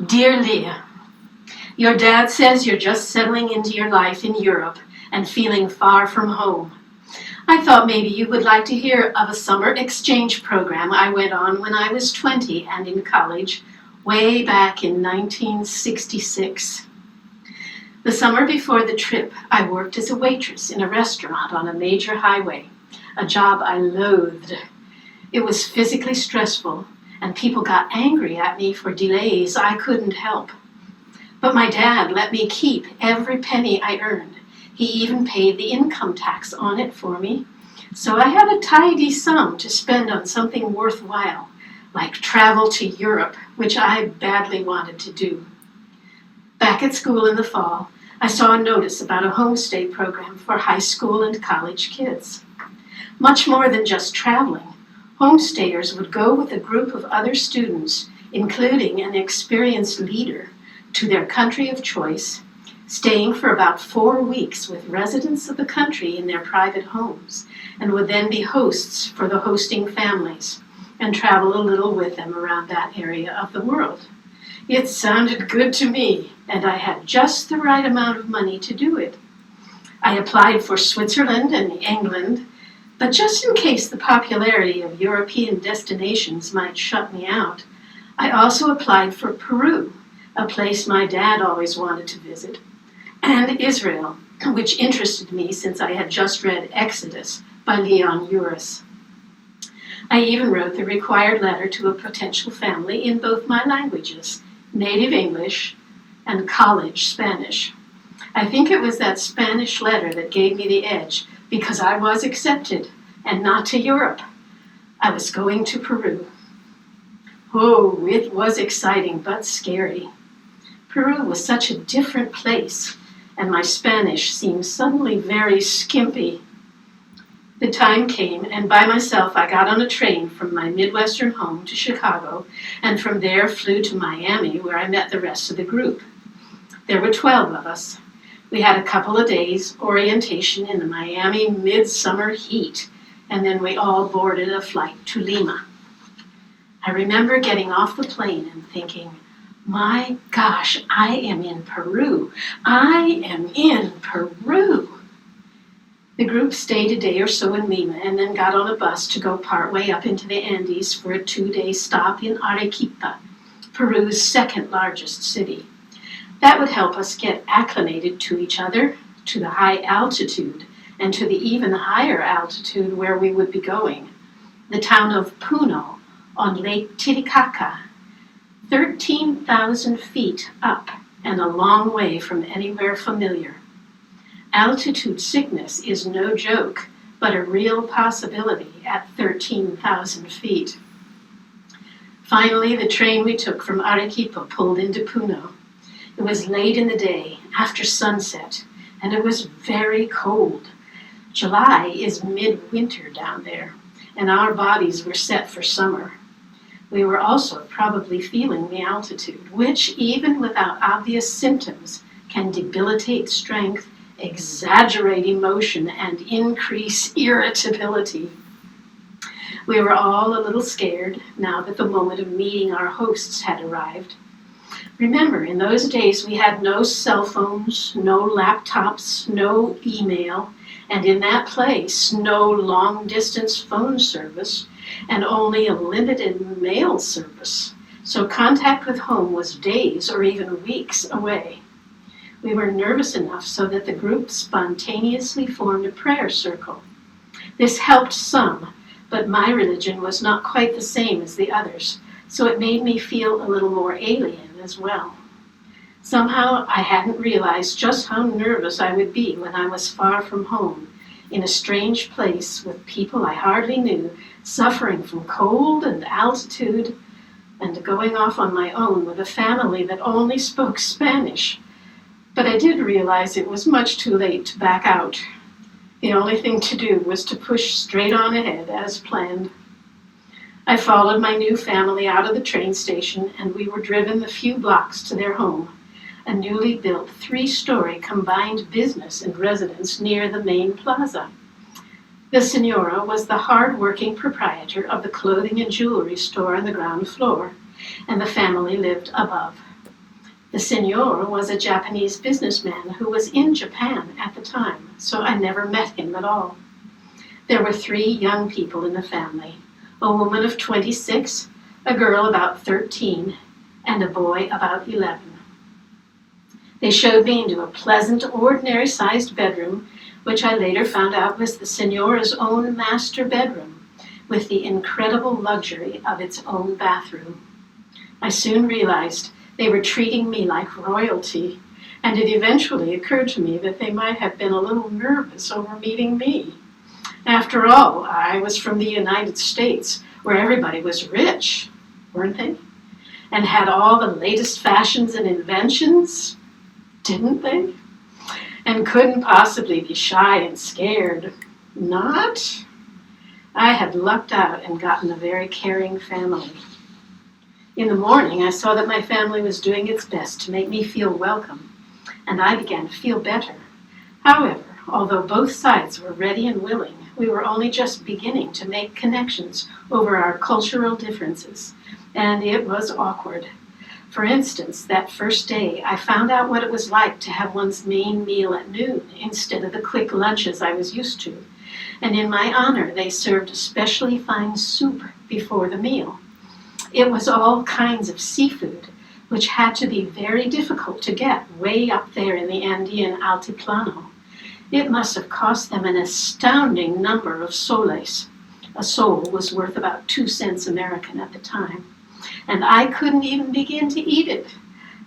Dear Leah, your dad says you're just settling into your life in Europe and feeling far from home. I thought maybe you would like to hear of a summer exchange program I went on when I was 20 and in college, way back in 1966. The summer before the trip, I worked as a waitress in a restaurant on a major highway, a job I loathed. It was physically stressful, and people got angry at me for delays I couldn't help. But my dad let me keep every penny I earned. He even paid the income tax on it for me. So I had a tidy sum to spend on something worthwhile, like travel to Europe, which I badly wanted to do. Back at school in the fall, I saw a notice about a homestay program for high school and college kids. Much more than just traveling, homestayers would go with a group of other students, including an experienced leader, to their country of choice, staying for about 4 weeks with residents of the country in their private homes, and would then be hosts for the hosting families and travel a little with them around that area of the world. It sounded good to me, and I had just the right amount of money to do it. I applied for Switzerland and England, but just in case the popularity of European destinations might shut me out, I also applied for Peru, a place my dad always wanted to visit, and Israel, which interested me since I had just read Exodus by Leon Uris. I even wrote the required letter to a potential family in both my languages, native English and college Spanish. I think it was that Spanish letter that gave me the edge, because I was accepted, and not to Europe. I was going to Peru. Oh, it was exciting but scary. Peru was such a different place, and my Spanish seemed suddenly very skimpy. The time came, and by myself I got on a train from my Midwestern home to Chicago, and from there flew to Miami, where I met the rest of the group. There were 12 of us. We had a couple of days orientation in the Miami midsummer heat, and then we all boarded a flight to Lima. I remember getting off the plane and thinking, my gosh, I am in Peru. I am in Peru. The group stayed a day or so in Lima and then got on a bus to go partway up into the Andes for a 2-day stop in Arequipa, Peru's second largest city. That would help us get acclimated to each other, to the high altitude, and to the even higher altitude where we would be going, the town of Puno on Lake Titicaca, 13,000 feet up and a long way from anywhere familiar. Altitude sickness is no joke, but a real possibility at 13,000 feet. Finally, the train we took from Arequipa pulled into Puno. It was late in the day, after sunset, and it was very cold. July is midwinter down there, and our bodies were set for summer. We were also probably feeling the altitude, which, even without obvious symptoms, can debilitate strength, exaggerate emotion, and increase irritability. We were all a little scared now that the moment of meeting our hosts had arrived. Remember, in those days we had no cell phones, no laptops, no email, and in that place, no long-distance phone service, and only a limited mail service. So contact with home was days or even weeks away. We were nervous enough so that the group spontaneously formed a prayer circle. This helped some, but my religion was not quite the same as the others, so it made me feel a little more alien as well. Somehow I hadn't realized just how nervous I would be when I was far from home, in a strange place with people I hardly knew, suffering from cold and altitude, and going off on my own with a family that only spoke Spanish. But I did realize it was much too late to back out. The only thing to do was to push straight on ahead as planned. I followed my new family out of the train station, and we were driven the few blocks to their home, a newly built 3-story combined business and residence near the main plaza. The Senora was the hard-working proprietor of the clothing and jewelry store on the ground floor, and the family lived above. The Signor was a Japanese businessman who was in Japan at the time, so I never met him at all. There were 3 young people in the family, a woman of 26, a girl about 13, and a boy about 11. They showed me into a pleasant, ordinary-sized bedroom, which I later found out was the Signora's own master bedroom, with the incredible luxury of its own bathroom. I soon realized they were treating me like royalty, and it eventually occurred to me that they might have been a little nervous over meeting me. After all, I was from the United States, where everybody was rich, weren't they? And had all the latest fashions and inventions, didn't they? And couldn't possibly be shy and scared. Not? I had lucked out and gotten a very caring family. In the morning, I saw that my family was doing its best to make me feel welcome, and I began to feel better. However, although both sides were ready and willing, we were only just beginning to make connections over our cultural differences, and it was awkward. For instance, that first day, I found out what it was like to have one's main meal at noon instead of the quick lunches I was used to, and in my honor, they served a specially fine soup before the meal. It was all kinds of seafood, which had to be very difficult to get way up there in the Andean Altiplano. It must have cost them an astounding number of soles. A sol was worth about 2 cents American at the time, and I couldn't even begin to eat it.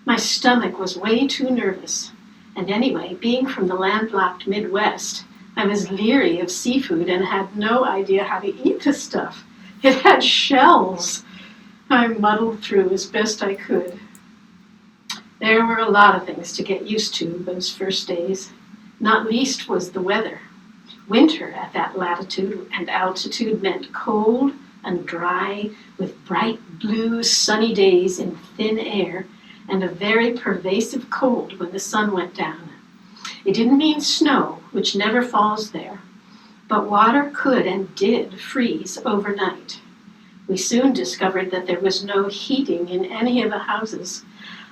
My stomach was way too nervous, and anyway, being from the landlocked Midwest, I was leery of seafood and had no idea how to eat the stuff. It had shells. I muddled through as best I could. There were a lot of things to get used to those first days. Not least was the weather. Winter at that latitude and altitude meant cold and dry, with bright blue sunny days in thin air, and a very pervasive cold when the sun went down. It didn't mean snow, which never falls there, but water could and did freeze overnight. We soon discovered that there was no heating in any of the houses.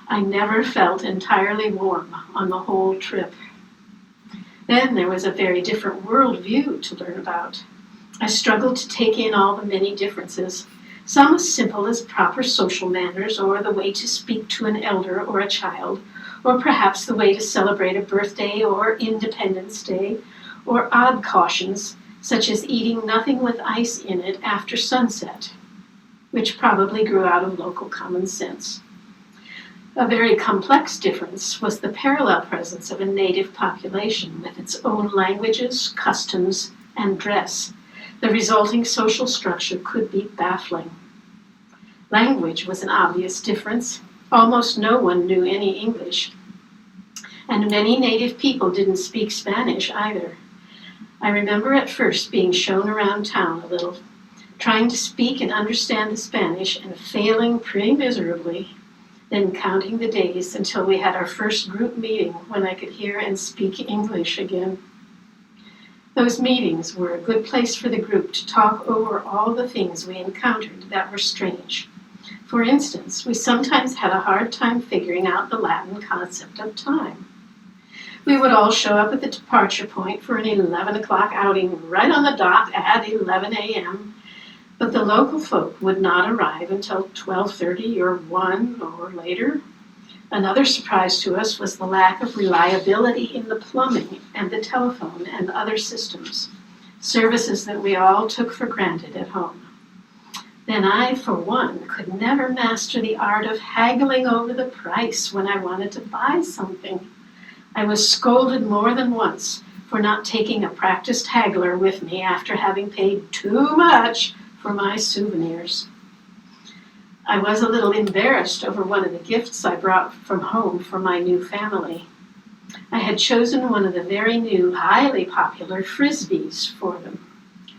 I never felt entirely warm on the whole trip. Then there was a very different worldview to learn about. I struggled to take in all the many differences, some as simple as proper social manners or the way to speak to an elder or a child, or perhaps the way to celebrate a birthday or Independence Day, or odd cautions such as eating nothing with ice in it after sunset, which probably grew out of local common sense. A very complex difference was the parallel presence of a native population with its own languages, customs, and dress. The resulting social structure could be baffling. Language was an obvious difference. Almost no one knew any English, and many native people didn't speak Spanish either. I remember at first being shown around town a little, trying to speak and understand the Spanish and failing pretty miserably, then counting the days until we had our first group meeting when I could hear and speak English again. Those meetings were a good place for the group to talk over all the things we encountered that were strange. For instance, we sometimes had a hard time figuring out the Latin concept of time. We would all show up at the departure point for an 11 o'clock outing right on the dot at 11 a.m., but the local folk would not arrive until 12:30 or 1 or later. Another surprise to us was the lack of reliability in the plumbing and the telephone and other systems, services that we all took for granted at home. Then I, for one, could never master the art of haggling over the price when I wanted to buy something. I was scolded more than once for not taking a practiced haggler with me after having paid too much for my souvenirs. I was a little embarrassed over one of the gifts I brought from home for my new family. I had chosen one of the very new, highly popular Frisbees for them.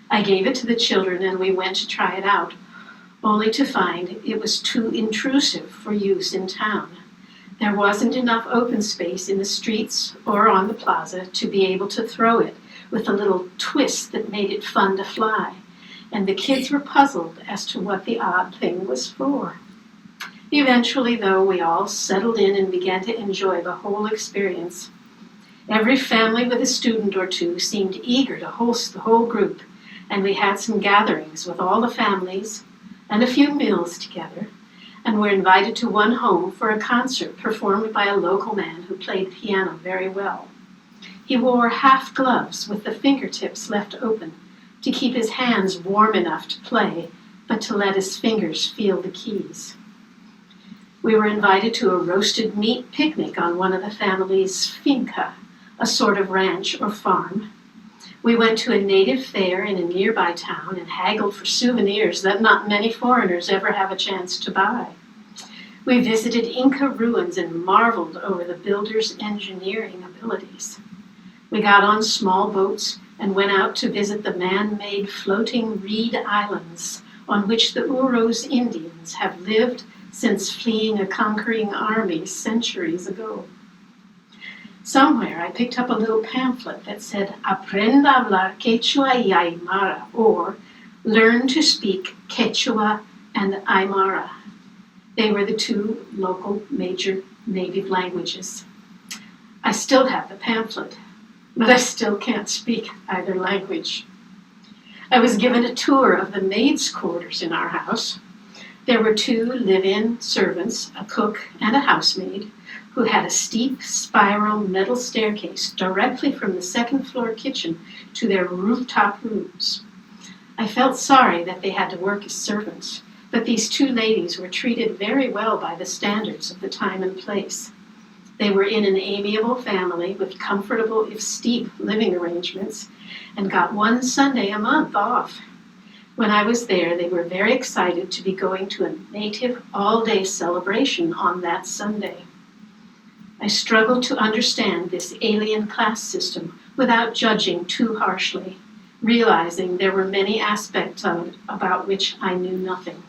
I gave it to the children and we went to try it out, only to find it was too intrusive for use in town. There wasn't enough open space in the streets or on the plaza to be able to throw it with a little twist that made it fun to fly, and the kids were puzzled as to what the odd thing was for. Eventually, though, we all settled in and began to enjoy the whole experience. Every family with a student or two seemed eager to host the whole group, and we had some gatherings with all the families and a few meals together, and were invited to one home for a concert performed by a local man who played piano very well. He wore half gloves with the fingertips left open to keep his hands warm enough to play, but to let his fingers feel the keys. We were invited to a roasted meat picnic on one of the family's finca, a sort of ranch or farm. We went to a native fair in a nearby town and haggled for souvenirs that not many foreigners ever have a chance to buy. We visited Inca ruins and marveled over the builders' engineering abilities. We got on small boats and went out to visit the man-made floating reed islands on which the Uros Indians have lived since fleeing a conquering army centuries ago. Somewhere I picked up a little pamphlet that said, Aprenda a hablar Quechua y Aymara, or Learn to speak Quechua and Aymara. They were the two local major native languages. I still have the pamphlet, but I still can't speak either language. I was given a tour of the maids' quarters in our house. There were 2 live-in servants, a cook and a housemaid, who had a steep spiral metal staircase directly from the second-floor kitchen to their rooftop rooms. I felt sorry that they had to work as servants, but these 2 ladies were treated very well by the standards of the time and place. They were in an amiable family with comfortable, if steep, living arrangements, and got 1 Sunday a month off. When I was there, they were very excited to be going to a native all-day celebration on that Sunday. I struggled to understand this alien class system without judging too harshly, realizing there were many aspects of it about which I knew nothing.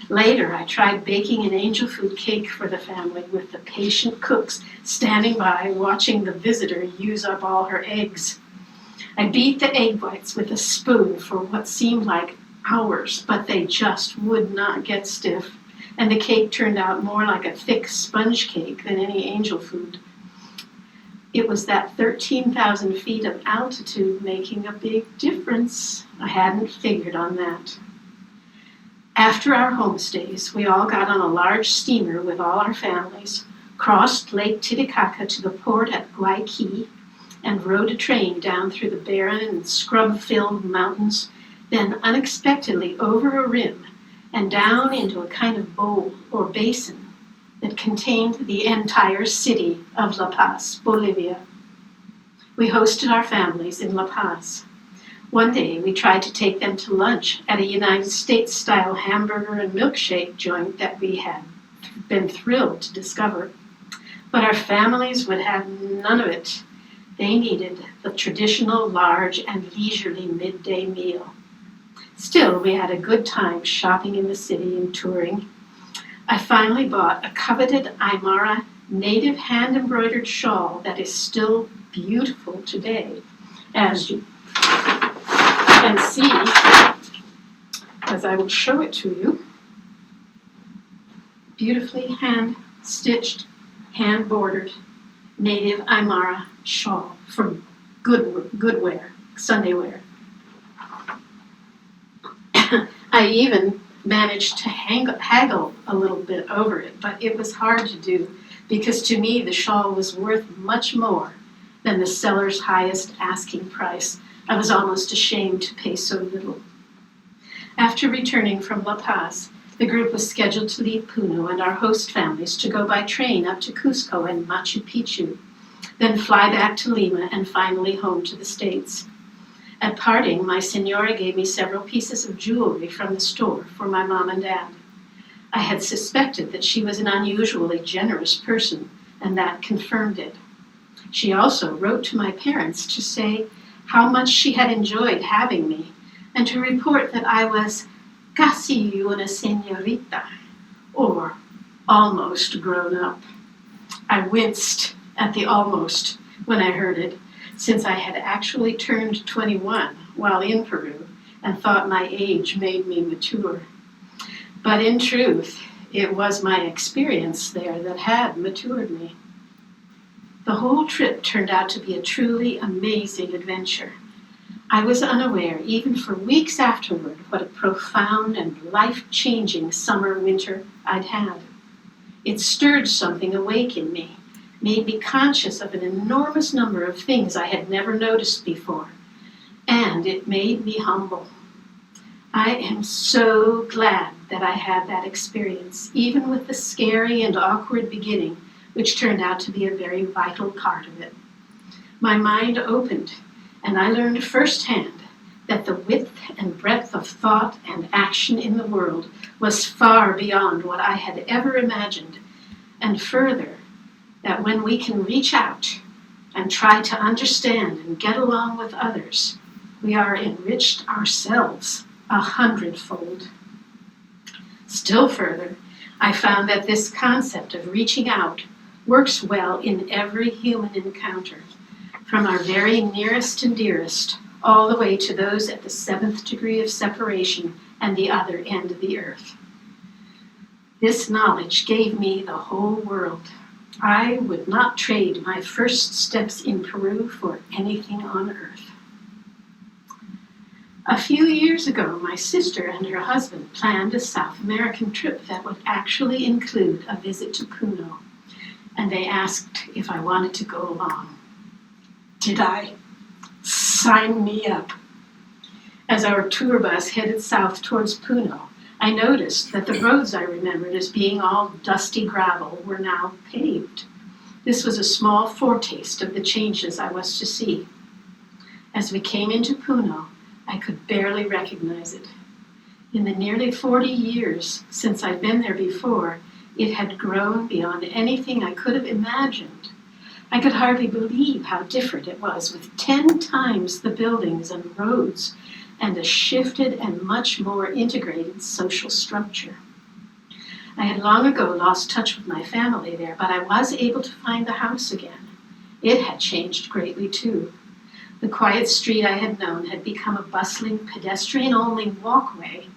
Later, I tried baking an angel food cake for the family with the patient cooks standing by watching the visitor use up all her eggs. I beat the egg whites with a spoon for what seemed like hours, but they just would not get stiff, and the cake turned out more like a thick sponge cake than any angel food. It was that 13,000 feet of altitude making a big difference. I hadn't figured on that. After our homestays, we all got on a large steamer with all our families, crossed Lake Titicaca to the port at Guayquí, and rode a train down through the barren and scrub-filled mountains, then unexpectedly over a rim and down into a kind of bowl or basin that contained the entire city of La Paz, Bolivia. We hosted our families in La Paz. One day we tried to take them to lunch at a United States-style hamburger and milkshake joint that we had been thrilled to discover. But our families would have none of it. They needed the traditional large and leisurely midday meal. Still, we had a good time shopping in the city and touring. I finally bought a coveted Aymara native hand-embroidered shawl that is still beautiful today, as you can see, as I will show it to you. Beautifully hand-stitched, hand-bordered native Aymara shawl for good wear, Sunday wear. I even managed to haggle a little bit over it, but it was hard to do because to me the shawl was worth much more than the seller's highest asking price. I was almost ashamed to pay so little. After returning from La Paz, the group was scheduled to leave Puno and our host families to go by train up to Cusco and Machu Picchu, then fly back to Lima and finally home to the States. At parting, my señora gave me several pieces of jewelry from the store for my mom and dad. I had suspected that she was an unusually generous person, and that confirmed it. She also wrote to my parents to say how much she had enjoyed having me, and to report that I was casi una señorita, or almost grown up. I winced at the almost when I heard it, since I had actually turned 21 while in Peru and thought my age made me mature. But in truth, It was my experience there that had matured me. The whole trip turned out to be a truly amazing adventure. I was unaware, even for weeks afterward, what a profound and life-changing summer-winter I'd had. It stirred something awake in me, made me conscious of an enormous number of things I had never noticed before, and it made me humble. I am so glad that I had that experience, even with the scary and awkward beginning, which turned out to be a very vital part of it. My mind opened, and I learned firsthand that the width and breadth of thought and action in the world was far beyond what I had ever imagined, and further, that when we can reach out and try to understand and get along with others, we are enriched ourselves 100-fold. Still further, I found that this concept of reaching out works well in every human encounter, from our very nearest and dearest, all the way to those at the 7th degree of separation and the other end of the earth. This knowledge gave me the whole world. I would not trade my first steps in Peru for anything on earth. A few years ago, my sister and her husband planned a South American trip that would actually include a visit to Puno, and they asked if I wanted to go along. Did I? Sign me up. As our tour bus headed south towards Puno, I noticed that the roads I remembered as being all dusty gravel were now paved. This was a small foretaste of the changes I was to see. As we came into Puno, I could barely recognize it. In the nearly 40 years since I'd been there before, it had grown beyond anything I could have imagined. I could hardly believe how different it was, with 10 times the buildings and roads and a shifted and much more integrated social structure. I had long ago lost touch with my family there, but I was able to find the house again. It had changed greatly too. The quiet street I had known had become a bustling pedestrian-only walkway,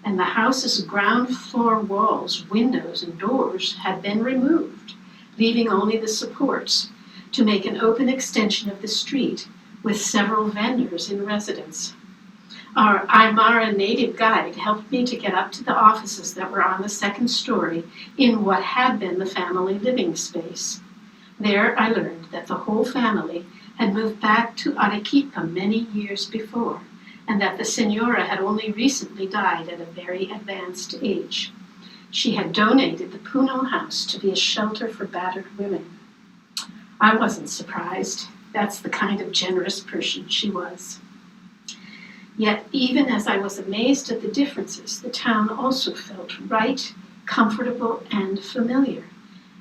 and the house's ground floor walls, windows, and doors had been removed, leaving only the supports to make an open extension of the street with several vendors in residence. Our Aymara native guide helped me to get up to the offices that were on the 2nd story in what had been the family living space. There I learned that the whole family had moved back to Arequipa many years before, and that the Senora had only recently died at a very advanced age. She had donated the Puno house to be a shelter for battered women. I wasn't surprised. That's the kind of generous person she was. Yet, even as I was amazed at the differences, the town also felt right, comfortable, and familiar,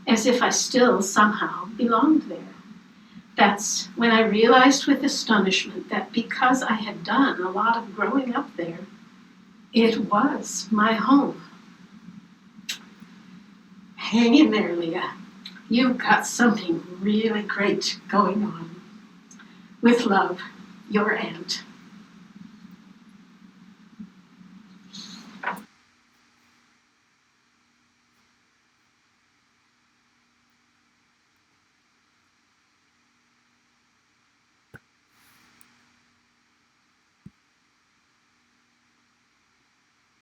as if I still somehow belonged there. That's when I realized with astonishment that because I had done a lot of growing up there, it was my home. Hang in there, Leah. You've got something really great going on. With love, your aunt.